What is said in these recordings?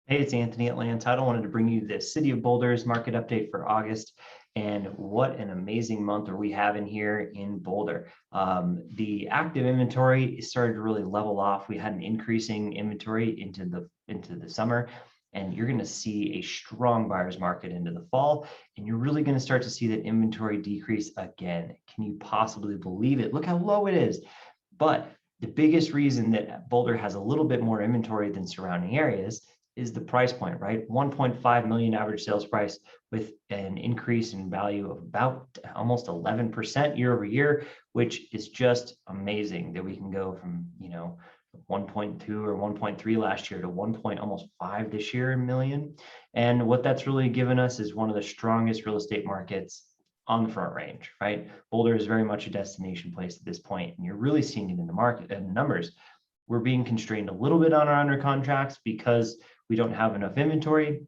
Hey, it's Anthony at Land Title. Wanted to bring you the City of Boulder's market update for August. And what an amazing month are we having here in Boulder. The active inventory started to really level off. We had an increasing inventory into the summer, and you're going to see a strong buyer's market into the fall. And you're really going to start to see that inventory decrease again. Can you possibly believe it? Look how low it is. But the biggest reason that Boulder has a little bit more inventory than surrounding areas is the price point, right? 1.5 million average sales price with an increase in value of about almost 11% year over year, which is just amazing that we can go from, 1.2 or 1.3 last year to 1 point almost 5 this year in million. And what that's really given us is one of the strongest real estate markets on the Front Range, right? Boulder is very much a destination place at this point, and you're really seeing it in the market and the numbers. We're being constrained a little bit on our under contracts because we don't have enough inventory,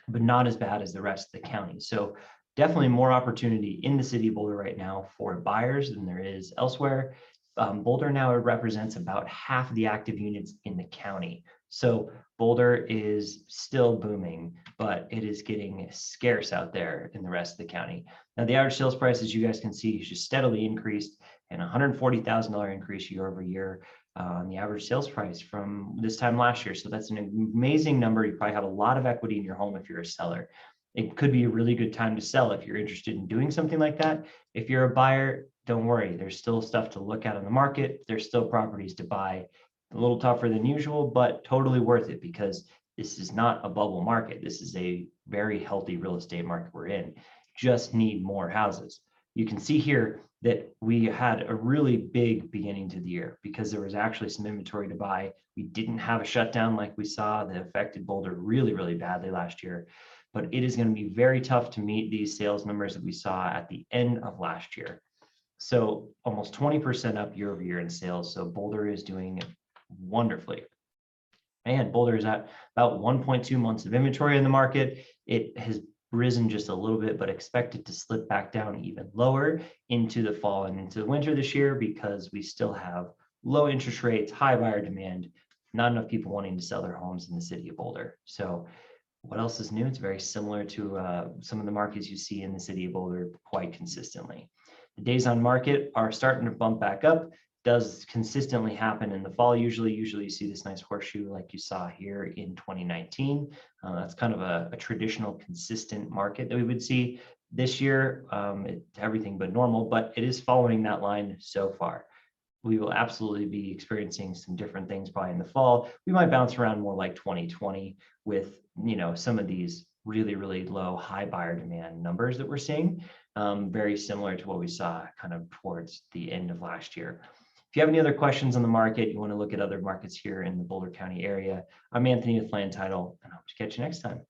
but not as bad as the rest of the county. So definitely more opportunity in the city of Boulder right now for buyers than there is elsewhere. Boulder now represents about half the active units in the county. So Boulder is still booming, but it is getting scarce out there in the rest of the county. Now, the average sales price, as you guys can see, has just steadily increased, and $140,000 increase year over year on the average sales price from this time last year. So that's an amazing number. You probably have a lot of equity in your home if you're a seller. It could be a really good time to sell if you're interested in doing something like that. If you're a buyer, don't worry. There's still stuff to look at on the market. There's still properties to buy. A little tougher than usual, but totally worth it because this is not a bubble market. This is a very healthy real estate market we're in. Just need more houses. You can see here that we had a really big beginning to the year because there was actually some inventory to buy. We didn't have a shutdown like we saw that affected Boulder really, really badly last year. But it is going to be very tough to meet these sales numbers that we saw at the end of last year. So almost 20% up year over year in sales. So Boulder is doing wonderfully. And Boulder is at about 1.2 months of inventory in the market. It has risen just a little bit, but expected to slip back down even lower into the fall and into the winter this year because we still have low interest rates, high buyer demand, not enough people wanting to sell their homes in the city of Boulder. So what else is new? It's very similar to some of the markets you see in the city of Boulder quite consistently. The days on market are starting to bump back up. Does consistently happen in the fall. Usually you see this nice horseshoe like you saw here in 2019. That's kind of a traditional consistent market that we would see. This year, everything but normal, but it is following that line so far. We will absolutely be experiencing some different things probably in the fall. We might bounce around more like 2020 with, some of these really, really low, high buyer demand numbers that we're seeing, very similar to what we saw kind of towards the end of last year. If you have any other questions on the market, you want to look at other markets here in the Boulder County area, I'm Anthony with Land Title, and I hope to catch you next time.